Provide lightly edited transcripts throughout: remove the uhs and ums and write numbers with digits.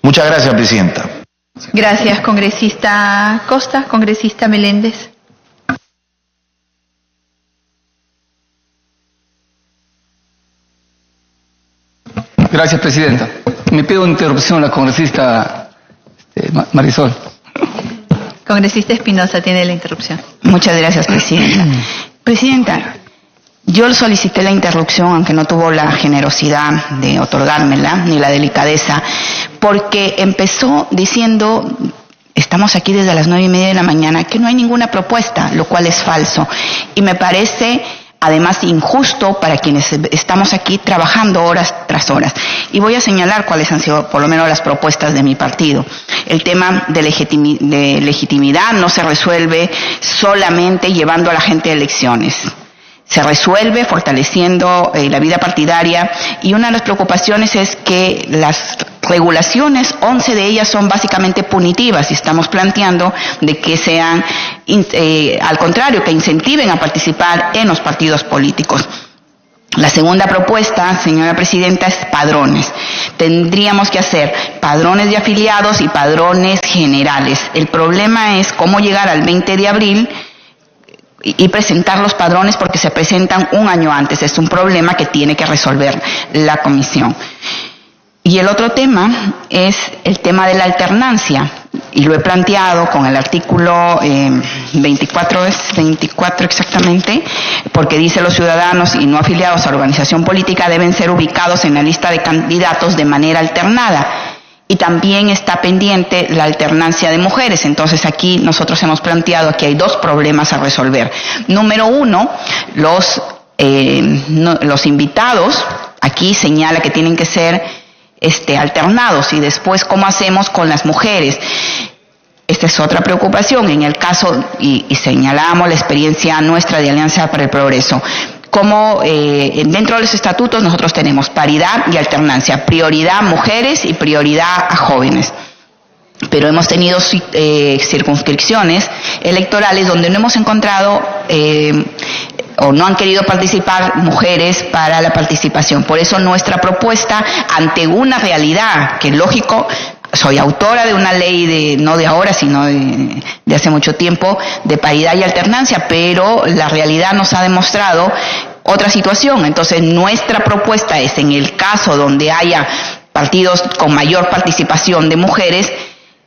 Muchas gracias, Presidenta. Gracias, congresista Costa. Congresista Meléndez. Gracias, Presidenta. Me pido una interrupción a la congresista Marisol. Congresista Espinosa tiene la interrupción. Muchas gracias, Presidenta. Presidenta, yo solicité la interrupción, aunque no tuvo la generosidad de otorgármela, ni la delicadeza, porque empezó diciendo, estamos aquí desde las 9:30 de la mañana, que no hay ninguna propuesta, lo cual es falso. Y me parece, además, injusto para quienes estamos aquí trabajando horas tras horas. Y voy a señalar cuáles han sido, por lo menos, las propuestas de mi partido. El tema de legitimidad no se resuelve solamente llevando a la gente a elecciones. Se resuelve fortaleciendo la vida partidaria, y una de las preocupaciones es que las regulaciones, 11 de ellas son básicamente punitivas, y estamos planteando de que sean, al contrario, que incentiven a participar en los partidos políticos. La segunda propuesta, señora Presidenta, es padrones. Tendríamos que hacer padrones de afiliados y padrones generales. El problema es cómo llegar al 20 de abril y presentar los padrones, porque se presentan un año antes. Es un problema que tiene que resolver la comisión. Y el otro tema es el tema de la alternancia, y lo he planteado con el artículo 24 exactamente, porque dice: los ciudadanos y no afiliados a organización política deben ser ubicados en la lista de candidatos de manera alternada. Y también está pendiente la alternancia de mujeres. Entonces aquí nosotros hemos planteado que hay dos problemas a resolver. Número uno, los invitados, aquí señala que tienen que ser alternados, y después cómo hacemos con las mujeres. Esta es otra preocupación en el caso, y señalamos la experiencia nuestra de Alianza para el Progreso. Como dentro de los estatutos nosotros tenemos paridad y alternancia, prioridad mujeres y prioridad a jóvenes. Pero hemos tenido circunscripciones electorales donde no hemos encontrado o no han querido participar mujeres para la participación. Por eso nuestra propuesta, ante una realidad que, lógico, soy autora de una ley no de ahora, sino de hace mucho tiempo, de paridad y alternancia, pero la realidad nos ha demostrado otra situación. Entonces nuestra propuesta es, en el caso donde haya partidos con mayor participación de mujeres,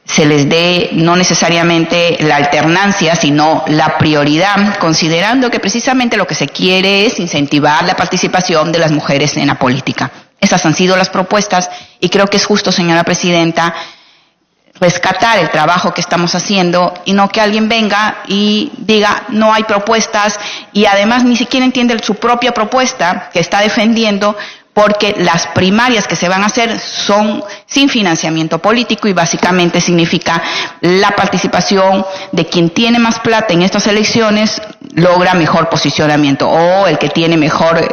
se les dé no necesariamente la alternancia, sino la prioridad, considerando que precisamente lo que se quiere es incentivar la participación de las mujeres en la política. Esas han sido las propuestas, y creo que es justo, señora Presidenta, rescatar el trabajo que estamos haciendo, y no que alguien venga y diga no hay propuestas, y además ni siquiera entiende su propia propuesta que está defendiendo, porque las primarias que se van a hacer son sin financiamiento político, y básicamente significa la participación de quien tiene más plata en estas elecciones logra mejor posicionamiento, o el que tiene mejor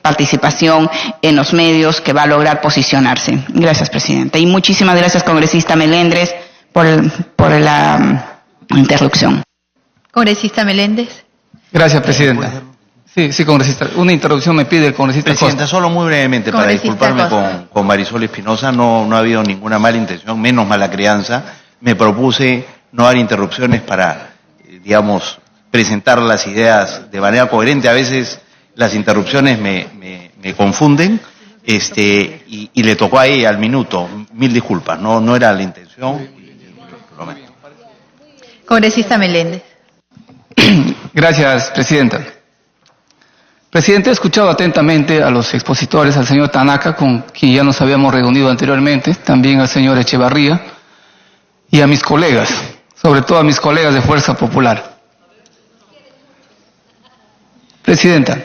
participación en los medios, que va a lograr posicionarse. Gracias, Presidenta. Y muchísimas gracias, congresista Meléndez, por la interrupción. Congresista Meléndez. Gracias, Presidenta. Sí, congresista. Una interrupción me pide el congresista Presidenta, Costa. solo muy brevemente, para disculparme con Marisol Espinosa, no ha habido ninguna mala intención, menos mala crianza. Me propuse no dar interrupciones para, presentar las ideas de manera coherente. A veces las interrupciones me confunden, y le tocó ahí al minuto. Mil disculpas, no era la intención. Congresista Meléndez. Gracias, Presidenta. Presidente, he escuchado atentamente a los expositores, al señor Tanaka, con quien ya nos habíamos reunido anteriormente, también al señor Echevarría, y a mis colegas, sobre todo a mis colegas de Fuerza Popular. Presidenta,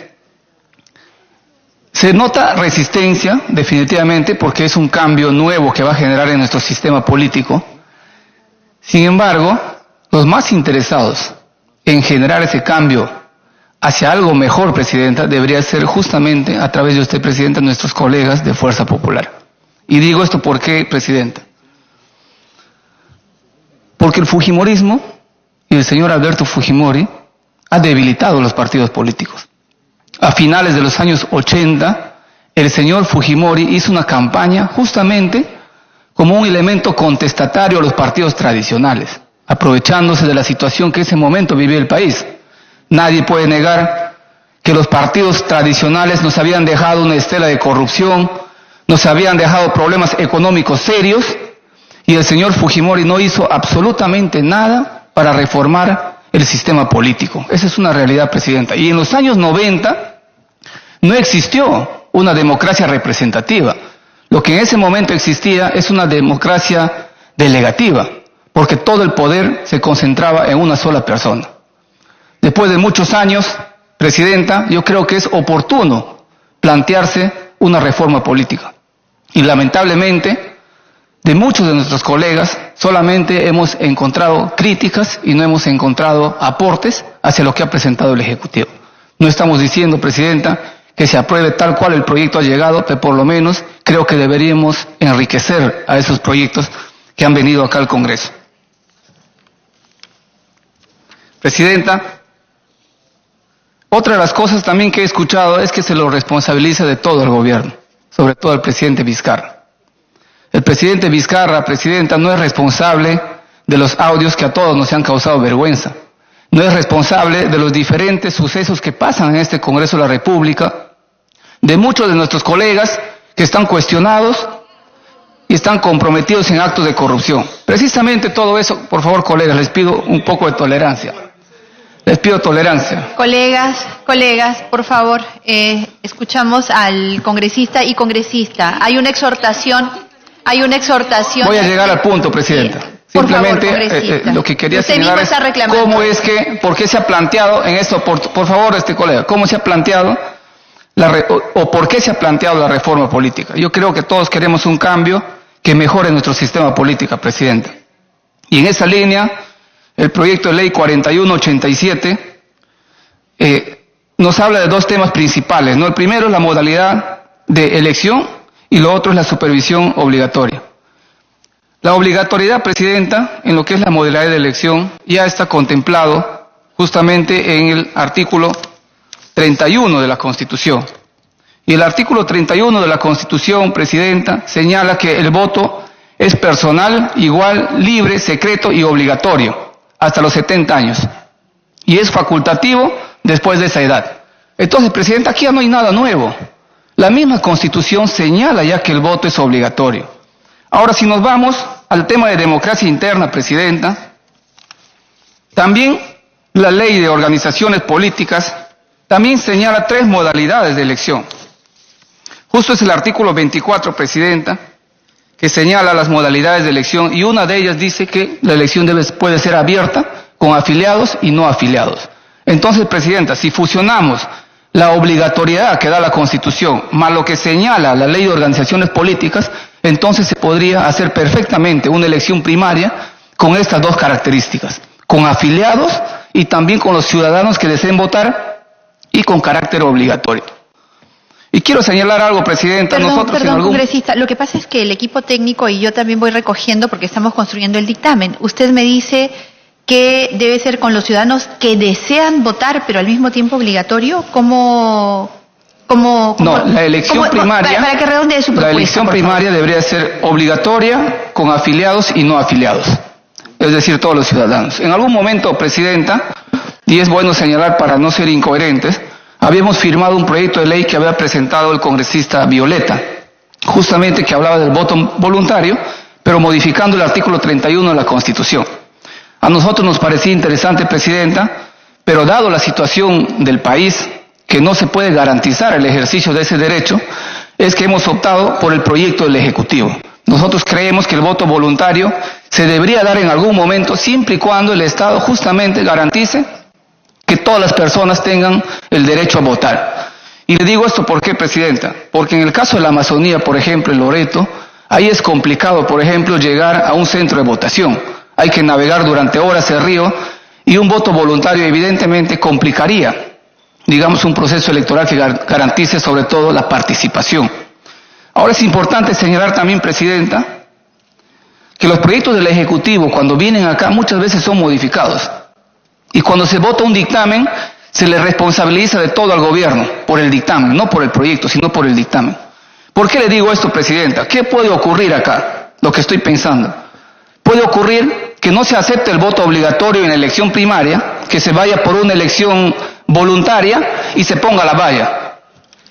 se nota resistencia, definitivamente, porque es un cambio nuevo que va a generar en nuestro sistema político. Sin embargo, los más interesados en generar ese cambio hacia algo mejor, Presidenta, debería ser justamente a través de usted, Presidenta, nuestros colegas de Fuerza Popular. Y digo esto ¿por qué, Presidenta? Porque el fujimorismo y el señor Alberto Fujimori ha debilitado los partidos políticos. A finales de los años 80, el señor Fujimori hizo una campaña justamente como un elemento contestatario a los partidos tradicionales, aprovechándose de la situación que en ese momento vivía el país. Nadie puede negar que los partidos tradicionales nos habían dejado una estela de corrupción, nos habían dejado problemas económicos serios, y el señor Fujimori no hizo absolutamente nada para reformar el sistema político. Esa es una realidad, Presidenta. Y en los años 90 no existió una democracia representativa. Lo que en ese momento existía es una democracia delegativa, porque todo el poder se concentraba en una sola persona. Después de muchos años, Presidenta, yo creo que es oportuno plantearse una reforma política. Y lamentablemente, de muchos de nuestros colegas, solamente hemos encontrado críticas y no hemos encontrado aportes hacia lo que ha presentado el Ejecutivo. No estamos diciendo, Presidenta, que se apruebe tal cual el proyecto ha llegado, pero por lo menos creo que deberíamos enriquecer a esos proyectos que han venido acá al Congreso. Presidenta, otra de las cosas también que he escuchado es que se lo responsabiliza de todo el gobierno, sobre todo el presidente Vizcarra. El presidente Vizcarra, Presidenta, no es responsable de los audios que a todos nos han causado vergüenza. No es responsable de los diferentes sucesos que pasan en este Congreso de la República, de muchos de nuestros colegas que están cuestionados y están comprometidos en actos de corrupción. Precisamente todo eso, por favor, colegas, les pido un poco de tolerancia. Les pido tolerancia. Colegas, por favor, escuchamos al congresista y congresista. Hay una exhortación. Voy a llegar al punto, Presidenta. Simplemente lo que quería señalar es cómo es que, por qué se ha planteado en esto, por favor, colega, cómo se ha planteado o por qué se ha planteado la reforma política. Yo creo que todos queremos un cambio que mejore nuestro sistema político, Presidenta. Y en esa línea, el proyecto de ley 4187 nos habla de dos temas principales, ¿no? El primero es la modalidad de elección y lo otro es la supervisión obligatoria. La obligatoriedad, Presidenta, en lo que es la modalidad de elección, ya está contemplado justamente en el artículo 31 de la Constitución. Y el artículo 31 de la Constitución, Presidenta, señala que el voto es personal, igual, libre, secreto y obligatorio, hasta los 70 años. Y es facultativo después de esa edad. Entonces, Presidenta, aquí ya no hay nada nuevo. La misma Constitución señala ya que el voto es obligatorio. Ahora, si nos vamos al tema de democracia interna, Presidenta, también la ley de organizaciones políticas también señala 3 modalidades de elección. Justo es el artículo 24, Presidenta, que señala las modalidades de elección y una de ellas dice que la elección puede ser abierta con afiliados y no afiliados. Entonces, Presidenta, si fusionamos la obligatoriedad que da la Constitución más lo que señala la ley de organizaciones políticas, entonces se podría hacer perfectamente una elección primaria con estas dos características, con afiliados y también con los ciudadanos que deseen votar y con carácter obligatorio. Y quiero señalar algo, Presidenta. Perdón, congresista, lo que pasa es que el equipo técnico y yo también voy recogiendo porque estamos construyendo el dictamen. Usted me dice que debe ser con los ciudadanos que desean votar, pero al mismo tiempo obligatorio. ¿Cómo? No, la elección primaria. Para que redondee su propuesta. La elección primaria debería ser obligatoria con afiliados y no afiliados. Es decir, todos los ciudadanos. En algún momento, Presidenta, y es bueno señalar para no ser incoherentes, habíamos firmado un proyecto de ley que había presentado el congresista Violeta, justamente que hablaba del voto voluntario, pero modificando el artículo 31 de la Constitución. A nosotros nos parecía interesante, Presidenta, pero dado la situación del país, que no se puede garantizar el ejercicio de ese derecho, es que hemos optado por el proyecto del Ejecutivo. Nosotros creemos que el voto voluntario se debería dar en algún momento, siempre y cuando el Estado justamente garantice que todas las personas tengan el derecho a votar. Y le digo esto, ¿por qué, Presidenta? Porque en el caso de la Amazonía, por ejemplo, en Loreto, ahí es complicado, por ejemplo, llegar a un centro de votación. Hay que navegar durante horas el río y un voto voluntario evidentemente complicaría, digamos, un proceso electoral que garantice sobre todo la participación. Ahora es importante señalar también, Presidenta, que los proyectos del Ejecutivo cuando vienen acá muchas veces son modificados. Y cuando se vota un dictamen, se le responsabiliza de todo al gobierno por el dictamen, no por el proyecto, sino por el dictamen. ¿Por qué le digo esto, Presidenta? ¿Qué puede ocurrir acá? lo que estoy pensando. Puede ocurrir que no se acepte el voto obligatorio en elección primaria, que se vaya por una elección voluntaria y se ponga la valla.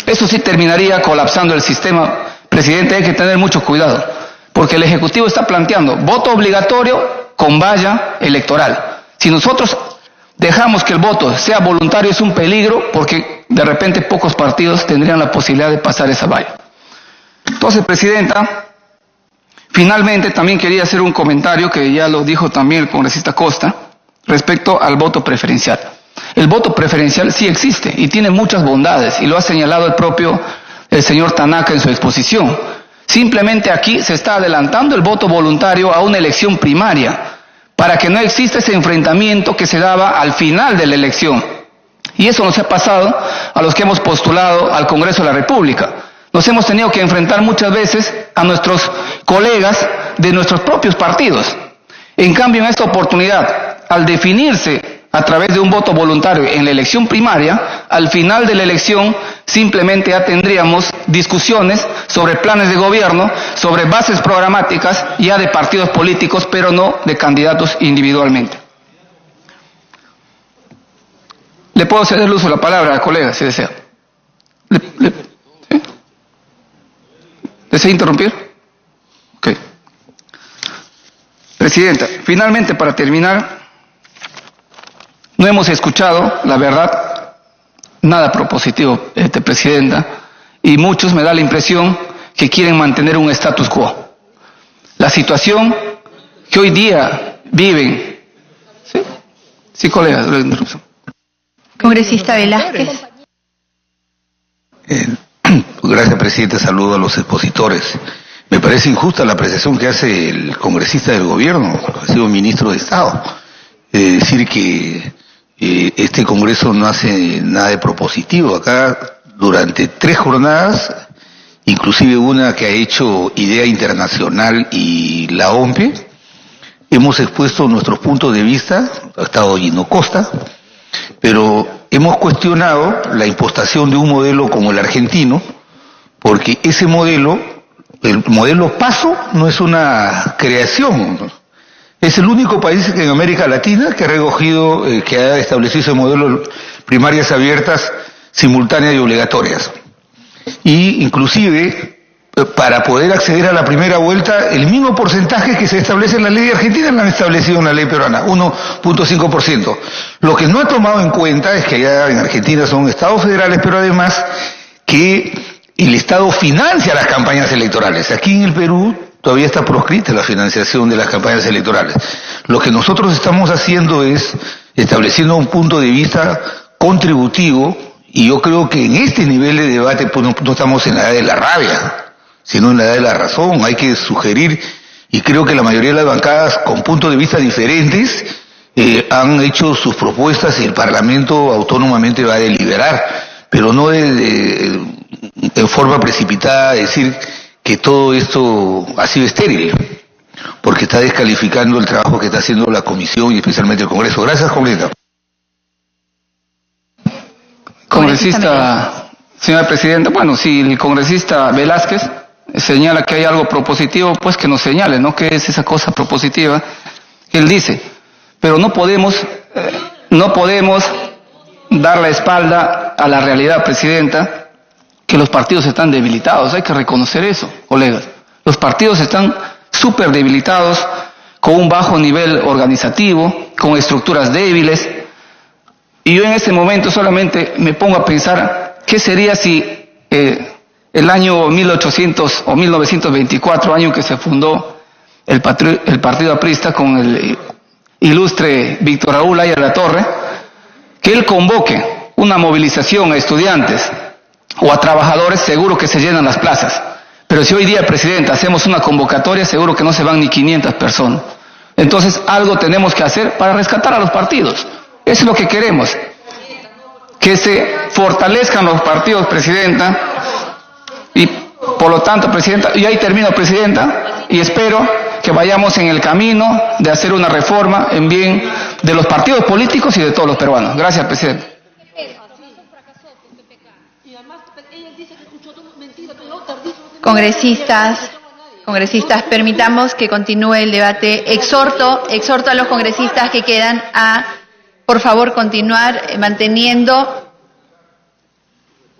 Eso sí terminaría colapsando el sistema. Presidente, hay que tener mucho cuidado, porque el Ejecutivo está planteando voto obligatorio con valla electoral. Si nosotros dejamos que el voto sea voluntario, es un peligro, porque de repente pocos partidos tendrían la posibilidad de pasar esa valla. Entonces, Presidenta, finalmente también quería hacer un comentario que ya lo dijo también el congresista Costa respecto al voto preferencial. El voto preferencial sí existe y tiene muchas bondades, y lo ha señalado el señor Tanaka en su exposición. Simplemente aquí se está adelantando el voto voluntario a una elección primaria, para que no exista ese enfrentamiento que se daba al final de la elección. Y eso nos ha pasado a los que hemos postulado al Congreso de la República. Nos hemos tenido que enfrentar muchas veces a nuestros colegas de nuestros propios partidos. En cambio, en esta oportunidad, al definirse a través de un voto voluntario en la elección primaria, al final de la elección simplemente ya tendríamos discusiones sobre planes de gobierno, sobre bases programáticas ya de partidos políticos, pero no de candidatos individualmente. Le puedo ceder el uso de la palabra, colega, si desea. ¿Sí? ¿Desea interrumpir? Ok. Presidenta, finalmente, para terminar, no hemos escuchado, la verdad, nada propositivo, Presidenta, y muchos me da la impresión que quieren mantener un status quo. La situación que hoy día viven... ¿Sí? Sí, colega. Congresista Velázquez. Gracias, Presidente. Saludo a los expositores. Me parece injusta la apreciación que hace el congresista del gobierno, ha sido ministro de Estado. Decir que este Congreso no hace nada de propositivo. Acá, durante 3 jornadas, inclusive una que ha hecho Idea Internacional y la OMPE, hemos expuesto nuestros puntos de vista, ha estado Gino Costa, pero hemos cuestionado la impostación de un modelo como el argentino, porque ese modelo, el modelo PASO, no es una creación, ¿no? Es el único país en América Latina que ha recogido, que ha establecido ese modelo de primarias abiertas, simultáneas y obligatorias. Y inclusive, para poder acceder a la primera vuelta, el mismo porcentaje que se establece en la ley argentina lo han establecido en la ley peruana, 1.5%. Lo que no ha tomado en cuenta es que allá en Argentina son estados federales, pero además que el Estado financia las campañas electorales. Aquí en el Perú todavía está proscrita la financiación de las campañas electorales. Lo que nosotros estamos haciendo es estableciendo un punto de vista contributivo, y yo creo que en este nivel de debate pues no estamos en la edad de la rabia, sino en la edad de la razón. Hay que sugerir, y creo que la mayoría de las bancadas con puntos de vista diferentes han hecho sus propuestas y el Parlamento autónomamente va a deliberar, pero no en forma precipitada decir que todo esto ha sido estéril, porque está descalificando el trabajo que está haciendo la Comisión y especialmente el Congreso. Gracias, congresista. Congresista, señora Presidenta, bueno, si el congresista Velázquez señala que hay algo propositivo, pues que nos señale, ¿no? ¿Qué es esa cosa propositiva? Él dice, pero no podemos dar la espalda a la realidad, Presidenta, que los partidos están debilitados. Hay que reconocer eso, colegas. Los partidos están súper debilitados, con un bajo nivel organizativo, con estructuras débiles. Y yo en este momento solamente me pongo a pensar, ¿qué sería si el año 1800 o 1924, año que se fundó el Partido Aprista con el ilustre Víctor Raúl Aya Latorre, que él convoque una movilización a estudiantes o a trabajadores? Seguro que se llenan las plazas. Pero si hoy día, Presidenta, hacemos una convocatoria, seguro que no se van ni 500 personas. Entonces, algo tenemos que hacer para rescatar a los partidos. Eso es lo que queremos. Que se fortalezcan los partidos, Presidenta. Y, por lo tanto, Presidenta, y ahí termino, Presidenta, y espero que vayamos en el camino de hacer una reforma en bien de los partidos políticos y de todos los peruanos. Gracias, Presidenta. Congresistas Congresistas, permitamos que continúe el debate. Exhorto a los congresistas que quedan a, por favor, continuar manteniendo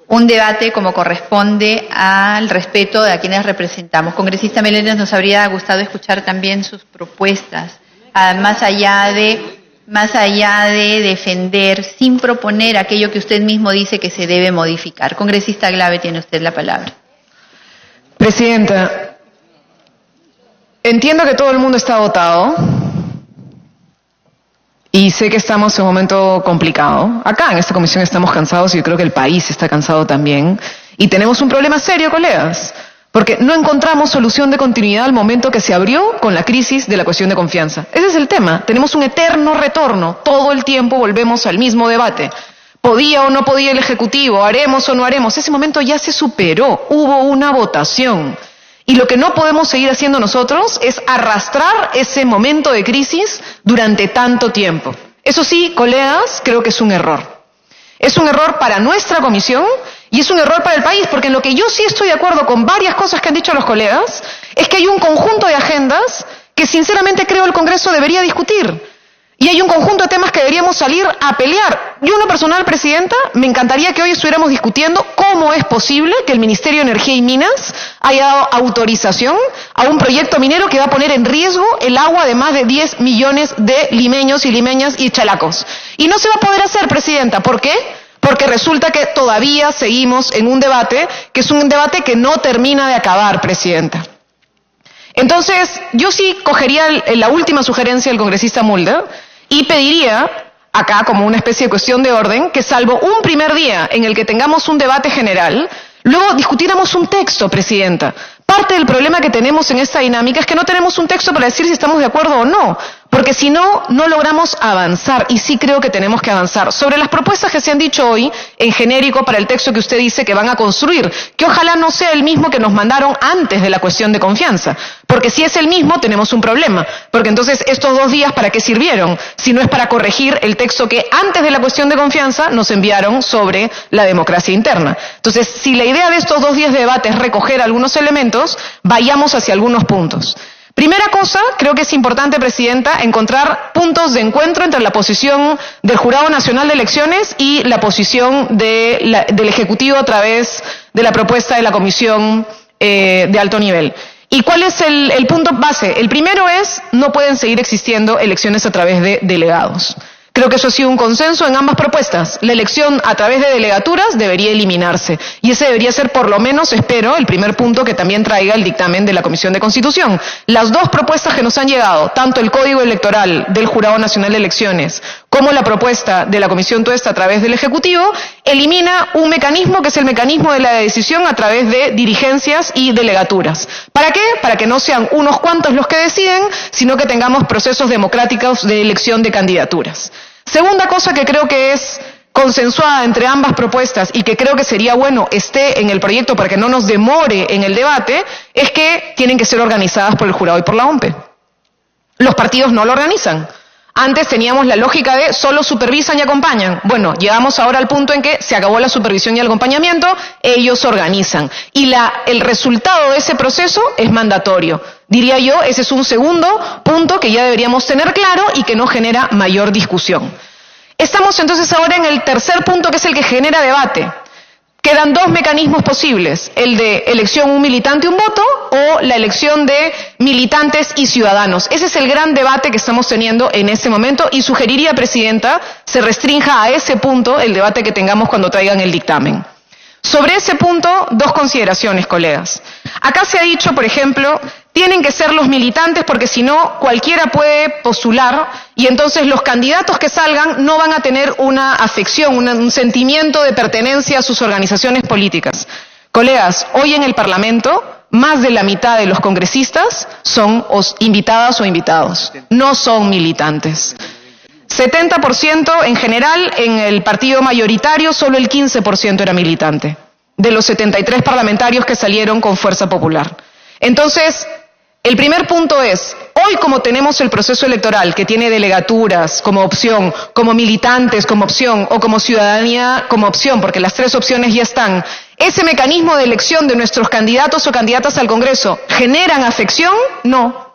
un debate como corresponde al respeto de a quienes representamos. Congresista Meléndez, nos habría gustado escuchar también sus propuestas, más allá de defender, sin proponer aquello que usted mismo dice que se debe modificar. Congresista Glave, tiene usted la palabra. Presidenta, entiendo que todo el mundo está agotado y sé que estamos en un momento complicado. Acá en esta comisión estamos cansados y yo creo que el país está cansado también. Y tenemos un problema serio, colegas, porque no encontramos solución de continuidad al momento que se abrió con la crisis de la cuestión de confianza. Ese es el tema. Tenemos un eterno retorno. Todo el tiempo volvemos al mismo debate. ¿Podía o no podía el Ejecutivo? ¿Haremos o no haremos? Ese momento ya se superó. Hubo una votación. Y lo que no podemos seguir haciendo nosotros es arrastrar ese momento de crisis durante tanto tiempo. Eso sí, colegas, creo que es un error. Es un error para nuestra comisión y es un error para el país, porque en lo que yo sí estoy de acuerdo con varias cosas que han dicho los colegas, es que hay un conjunto de agendas que sinceramente creo el Congreso debería discutir. Y hay un conjunto de temas que deberíamos salir a pelear. Yo, en lo personal, Presidenta, me encantaría que hoy estuviéramos discutiendo cómo es posible que el Ministerio de Energía y Minas haya dado autorización a un proyecto minero que va a poner en riesgo el agua de más de 10 millones de limeños y limeñas y chalacos. Y no se va a poder hacer, Presidenta. ¿Por qué? Porque resulta que todavía seguimos en un debate que es un debate que no termina de acabar, Presidenta. Entonces, yo sí cogería la última sugerencia del congresista Mulder y pediría, acá como una especie de cuestión de orden, que salvo un primer día en el que tengamos un debate general, luego discutiéramos un texto, Presidenta. Parte del problema que tenemos en esta dinámica es que no tenemos un texto para decir si estamos de acuerdo o no, porque si no, no logramos avanzar, y sí creo que tenemos que avanzar. Sobre las propuestas que se han dicho hoy, en genérico, para el texto que usted dice que van a construir, que ojalá no sea el mismo que nos mandaron antes de la cuestión de confianza, porque si es el mismo tenemos un problema, porque entonces estos 2 días ¿para qué sirvieron? Si no es para corregir el texto que antes de la cuestión de confianza nos enviaron sobre la democracia interna. Entonces, si la idea de estos 2 días de debate es recoger algunos elementos, vayamos hacia algunos puntos. Primera cosa, creo que es importante, Presidenta, encontrar puntos de encuentro entre la posición del Jurado Nacional de Elecciones y la posición del Ejecutivo a través de la propuesta de la Comisión de alto nivel. ¿Y cuál es el punto base? El primero es, no pueden seguir existiendo elecciones a través de delegados. Creo que eso ha sido un consenso en ambas propuestas. La elección a través de delegaturas debería eliminarse. Y ese debería ser, por lo menos, espero, el primer punto que también traiga el dictamen de la Comisión de Constitución. Las 2 propuestas que nos han llegado, tanto el Código Electoral del Jurado Nacional de Elecciones como la propuesta de la Comisión Tuesta a través del Ejecutivo, elimina un mecanismo que es el mecanismo de la decisión a través de dirigencias y delegaturas. ¿Para qué? Para que no sean unos cuantos los que deciden, sino que tengamos procesos democráticos de elección de candidaturas. Segunda cosa que creo que es consensuada entre ambas propuestas y que creo que sería bueno esté en el proyecto para que no nos demore en el debate, es que tienen que ser organizadas por el jurado y por la OMPE. Los partidos no lo organizan. Antes teníamos la lógica de solo supervisan y acompañan. Bueno, llegamos ahora al punto en que se acabó la supervisión y el acompañamiento, ellos organizan. Y el resultado de ese proceso es mandatorio. Diría yo, ese es un segundo punto que ya deberíamos tener claro y que no genera mayor discusión. Estamos entonces ahora en el tercer punto, que es el que genera debate. Quedan 2 mecanismos posibles, el de elección un militante, un voto, o la elección de militantes y ciudadanos. Ese es el gran debate que estamos teniendo en este momento y sugeriría, Presidenta, se restrinja a ese punto el debate que tengamos cuando traigan el dictamen. Sobre ese punto, 2 consideraciones, colegas. Acá se ha dicho, por ejemplo, tienen que ser los militantes porque si no, cualquiera puede postular y entonces los candidatos que salgan no van a tener una afección, un sentimiento de pertenencia a sus organizaciones políticas. Colegas, hoy en el Parlamento, más de la mitad de los congresistas son invitadas o invitados, no son militantes. 70% en general, en el partido mayoritario solo el 15% era militante, de los 73 parlamentarios que salieron con Fuerza Popular. Entonces, el primer punto es, hoy como tenemos el proceso electoral que tiene delegaturas como opción, como militantes como opción o como ciudadanía como opción, porque las 3 opciones ya están, ¿Ese mecanismo de elección de nuestros candidatos o candidatas al Congreso generan afección? No.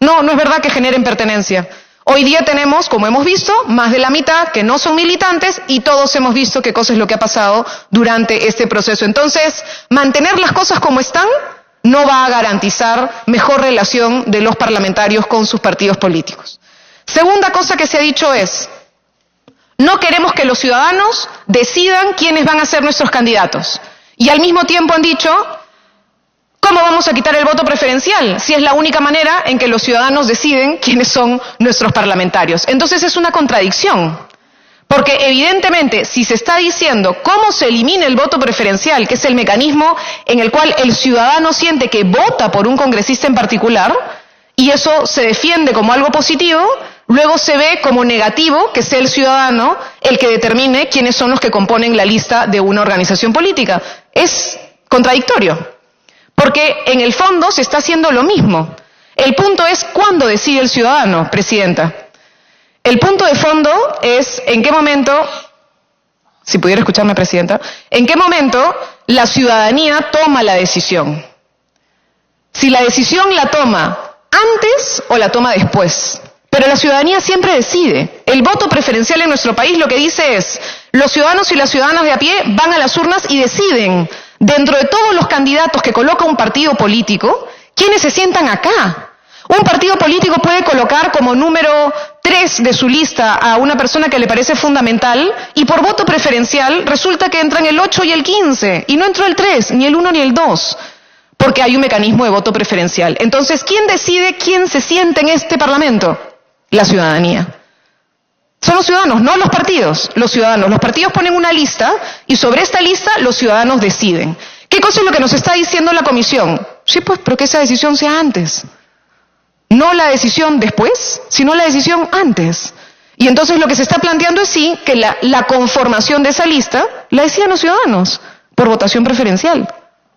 No es verdad que generen pertenencia. Hoy día tenemos, como hemos visto, más de la mitad que no son militantes y todos hemos visto qué cosa es lo que ha pasado durante este proceso. Entonces, mantener las cosas como están no va a garantizar mejor relación de los parlamentarios con sus partidos políticos. Segunda cosa que se ha dicho es, no queremos que los ciudadanos decidan quiénes van a ser nuestros candidatos. Y al mismo tiempo han dicho, ¿cómo vamos a quitar el voto preferencial si es la única manera en que los ciudadanos deciden quiénes son nuestros parlamentarios? Entonces es una contradicción, porque evidentemente si se está diciendo cómo se elimina el voto preferencial, que es el mecanismo en el cual el ciudadano siente que vota por un congresista en particular, y eso se defiende como algo positivo, luego se ve como negativo que sea el ciudadano el que determine quiénes son los que componen la lista de una organización política. Es contradictorio. Porque en el fondo se está haciendo lo mismo. El punto es cuándo decide el ciudadano, Presidenta. El punto de fondo es en qué momento, si pudiera escucharme, Presidenta, en qué momento la ciudadanía toma la decisión. Si la decisión la toma antes o la toma después. Pero la ciudadanía siempre decide. El voto preferencial en nuestro país lo que dice es, los ciudadanos y las ciudadanas de a pie van a las urnas y deciden, dentro de todos los candidatos que coloca un partido político, ¿quiénes se sientan acá? Un partido político puede colocar como número 3 de su lista a una persona que le parece fundamental y por voto preferencial resulta que entran el 8 y el 15 y no entró el 3, ni el 1 ni el 2, porque hay un mecanismo de voto preferencial. Entonces, ¿quién decide quién se siente en este Parlamento? La ciudadanía. Son los ciudadanos, no los partidos, los ciudadanos. Los partidos ponen una lista y sobre esta lista los ciudadanos deciden. ¿Qué cosa es lo que nos está diciendo la Comisión? Sí, pues, pero que esa decisión sea antes. No la decisión después, sino la decisión antes. Y entonces lo que se está planteando es sí, que la conformación de esa lista la decían los ciudadanos, por votación preferencial.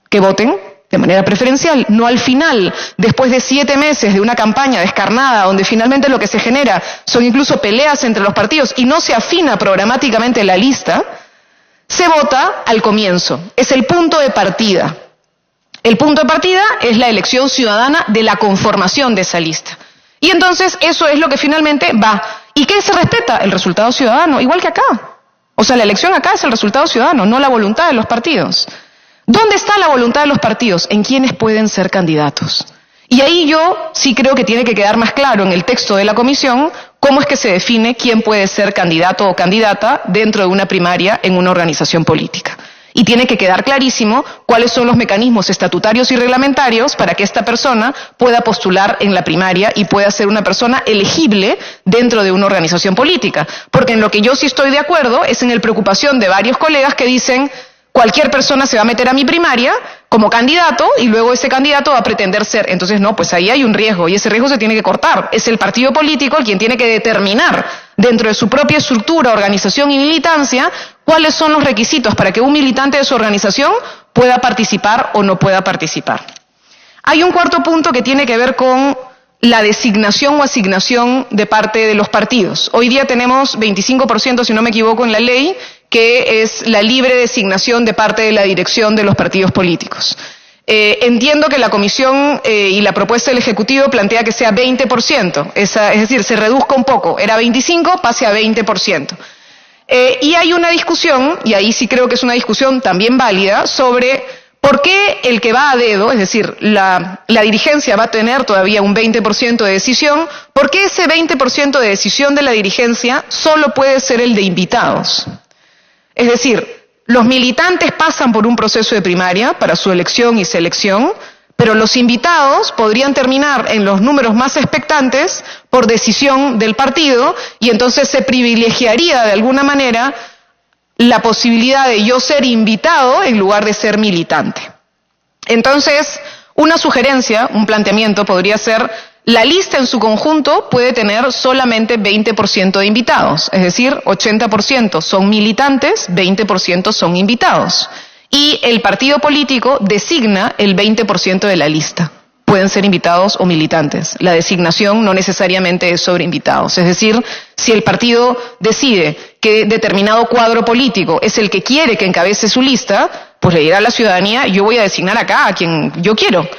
Que voten de manera preferencial, no al final, después de 7 meses de una campaña descarnada, donde finalmente lo que se genera son incluso peleas entre los partidos y no se afina programáticamente la lista, se vota al comienzo. Es el punto de partida. El punto de partida es la elección ciudadana de la conformación de esa lista. Y entonces eso es lo que finalmente va. ¿Y qué se respeta? El resultado ciudadano, igual que acá. O sea, la elección acá es el resultado ciudadano, no la voluntad de los partidos. ¿Dónde está la voluntad de los partidos? En quiénes pueden ser candidatos. Y ahí yo sí creo que tiene que quedar más claro en el texto de la Comisión cómo es que se define quién puede ser candidato o candidata dentro de una primaria en una organización política. Y tiene que quedar clarísimo cuáles son los mecanismos estatutarios y reglamentarios para que esta persona pueda postular en la primaria y pueda ser una persona elegible dentro de una organización política. Porque en lo que yo sí estoy de acuerdo es en la preocupación de varios colegas que dicen cualquier persona se va a meter a mi primaria como candidato y luego ese candidato va a pretender ser. Entonces, no, pues ahí hay un riesgo y ese riesgo se tiene que cortar. Es el partido político quien tiene que determinar dentro de su propia estructura, organización y militancia cuáles son los requisitos para que un militante de su organización pueda participar o no pueda participar. Hay un cuarto punto que tiene que ver con la designación o asignación de parte de los partidos. Hoy día tenemos 25%, si no me equivoco, en la ley, que es la libre designación de parte de la dirección de los partidos políticos. Entiendo que la Comisión y la propuesta del Ejecutivo plantea que sea 20%, es decir, se reduzca un poco, era 25%, pase a 20%. Y hay una discusión, y ahí sí creo que es una discusión también válida, sobre por qué el que va a dedo, es decir, la dirigencia va a tener todavía un 20% de decisión, por qué ese 20% de decisión de la dirigencia solo puede ser el de invitados. Es decir, los militantes pasan por un proceso de primaria para su elección y selección, pero los invitados podrían terminar en los números más expectantes por decisión del partido y entonces se privilegiaría de alguna manera la posibilidad de yo ser invitado en lugar de ser militante. Entonces, una sugerencia, un planteamiento podría ser: la lista en su conjunto puede tener solamente 20% de invitados, es decir, 80% son militantes, 20% son invitados. Y el partido político designa el 20% de la lista. Pueden ser invitados o militantes. La designación no necesariamente es sobre invitados. Es decir, si el partido decide que determinado cuadro político es el que quiere que encabece su lista, pues le dirá a la ciudadanía, yo voy a designar acá a quien yo quiero.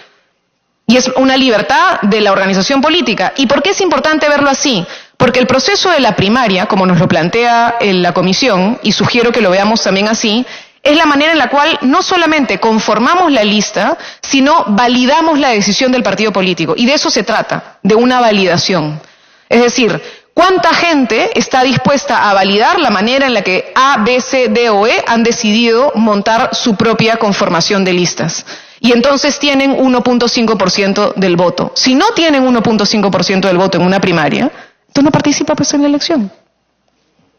Y es una libertad de la organización política. ¿Y por qué es importante verlo así? Porque el proceso de la primaria, como nos lo plantea la comisión, y sugiero que lo veamos también así, es la manera en la cual no solamente conformamos la lista, sino validamos la decisión del partido político. Y de eso se trata, de una validación. Es decir, ¿cuánta gente está dispuesta a validar la manera en la que A, B, C, D o E han decidido montar su propia conformación de listas? Y entonces tienen 1.5% del voto. Si no tienen 1.5% del voto en una primaria, entonces no participa pues en la elección.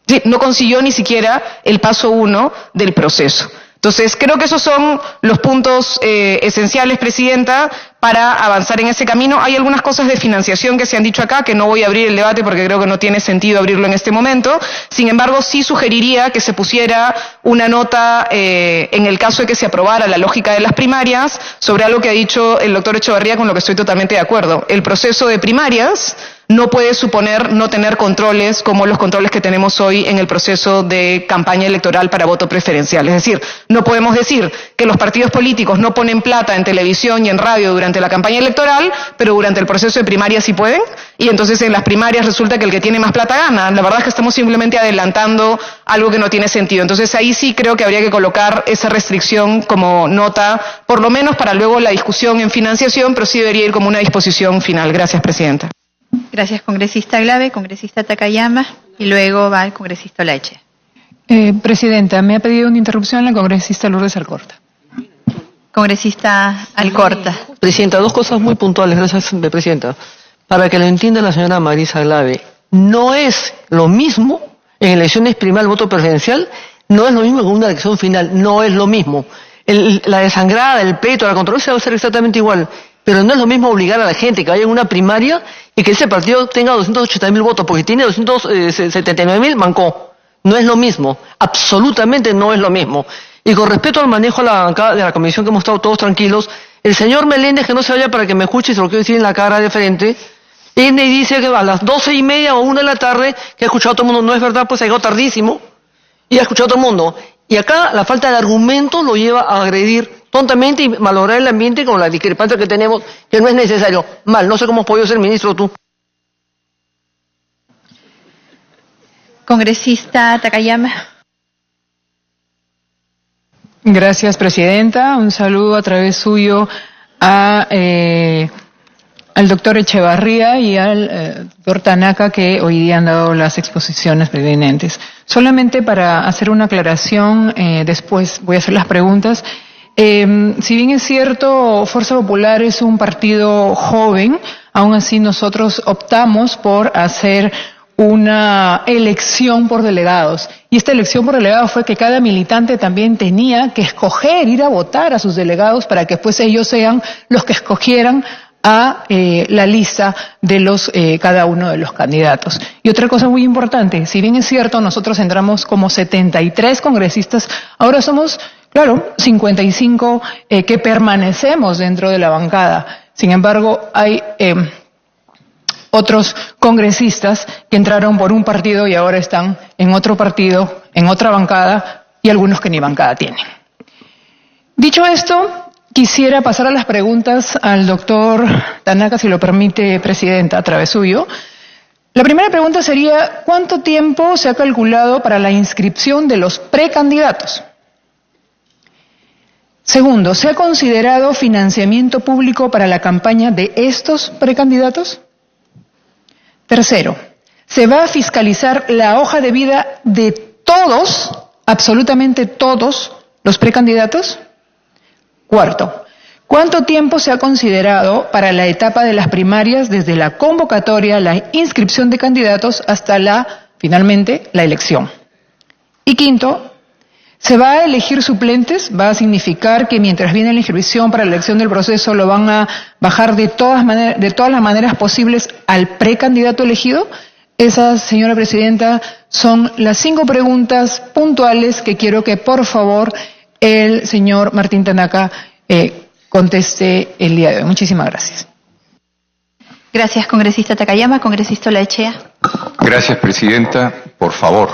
Sí, no consiguió ni siquiera el paso 1 del proceso. Entonces, creo que esos son los puntos esenciales, Presidenta, para avanzar en ese camino. Hay algunas cosas de financiación que se han dicho acá, que no voy a abrir el debate porque creo que no tiene sentido abrirlo en este momento. Sin embargo, sí sugeriría que se pusiera una nota en el caso de que se aprobara la lógica de las primarias sobre algo que ha dicho el doctor Echevarría, con lo que estoy totalmente de acuerdo. El proceso de primarias no puede suponer no tener controles como los controles que tenemos hoy en el proceso de campaña electoral para voto preferencial. Es decir, no podemos decir que los partidos políticos no ponen plata en televisión y en radio durante la campaña electoral, pero durante el proceso de primarias sí pueden, y entonces en las primarias resulta que el que tiene más plata gana. La verdad es que estamos simplemente adelantando algo que no tiene sentido. Entonces ahí sí creo que habría que colocar esa restricción como nota, por lo menos para luego la discusión en financiación, pero sí debería ir como una disposición final. Gracias, Presidenta. Gracias, congresista Glave, congresista Takayama, y luego va el congresista Olaechea. Presidenta, me ha pedido una interrupción la congresista Lourdes Alcorta. Congresista Alcorta. Presidenta, dos cosas muy puntuales, gracias, Presidenta. Para que lo entienda la señora Marisa Glave, no es lo mismo en elecciones primarias el voto preferencial, no es lo mismo que una elección final, no es lo mismo. La desangrada, el pleito, la controversia va a ser exactamente igual, pero no es lo mismo obligar a la gente que vaya en una primaria y que ese partido tenga 280.000 votos, porque tiene 279.000, mancó. No es lo mismo, absolutamente no es lo mismo. Y con respecto al manejo de la bancada de la comisión, que hemos estado todos tranquilos, el señor Meléndez, que no se vaya para que me escuche, se lo quiero decir en la cara de frente, viene y dice que a las 12:30 o 1 de la tarde, que ha escuchado a todo el mundo, no es verdad, pues ha llegado tardísimo, y ha escuchado a todo el mundo. Y acá la falta de argumentos lo lleva a agredir tontamente y malograr el ambiente con la discrepancia que tenemos, que no es necesario. Mal, no sé cómo has podido ser ministro tú. Congresista Takayama. Gracias, Presidenta. Un saludo a través suyo al doctor Echevarría y al doctor Tanaka, que hoy día han dado las exposiciones pertinentes. Solamente para hacer una aclaración, después voy a hacer las preguntas. Si bien es cierto, Fuerza Popular es un partido joven, aún así nosotros optamos por hacer una elección por delegados. Y esta elección por delegados fue que cada militante también tenía que escoger, ir a votar a sus delegados para que después ellos sean los que escogieran a la lista de los cada uno de los candidatos. Y otra cosa muy importante, si bien es cierto, nosotros entramos como 73 congresistas, ahora somos, claro, 55 que permanecemos dentro de la bancada. Sin embargo, hay otros congresistas que entraron por un partido y ahora están en otro partido, en otra bancada, y algunos que ni bancada tienen. Dicho esto, quisiera pasar a las preguntas al doctor Tanaka, si lo permite, Presidenta, a través suyo. La primera pregunta sería, ¿cuánto tiempo se ha calculado para la inscripción de los precandidatos? Segundo, ¿se ha considerado financiamiento público para la campaña de estos precandidatos? Tercero, ¿se va a fiscalizar la hoja de vida de todos, absolutamente todos, los precandidatos? Cuarto, ¿cuánto tiempo se ha considerado para la etapa de las primarias desde la convocatoria, la inscripción de candidatos hasta finalmente, la elección? Y quinto, ¿se va a elegir suplentes? ¿Va a significar que mientras viene la inscripción para la elección del proceso lo van a bajar de todas las maneras posibles al precandidato elegido? Esas, señora Presidenta, son las 5 preguntas puntuales que quiero que, por favor, el señor Martín Tanaka conteste el día de hoy. Muchísimas gracias. Gracias, congresista Takayama. Congresista Olaechea. Gracias, Presidenta. Por favor,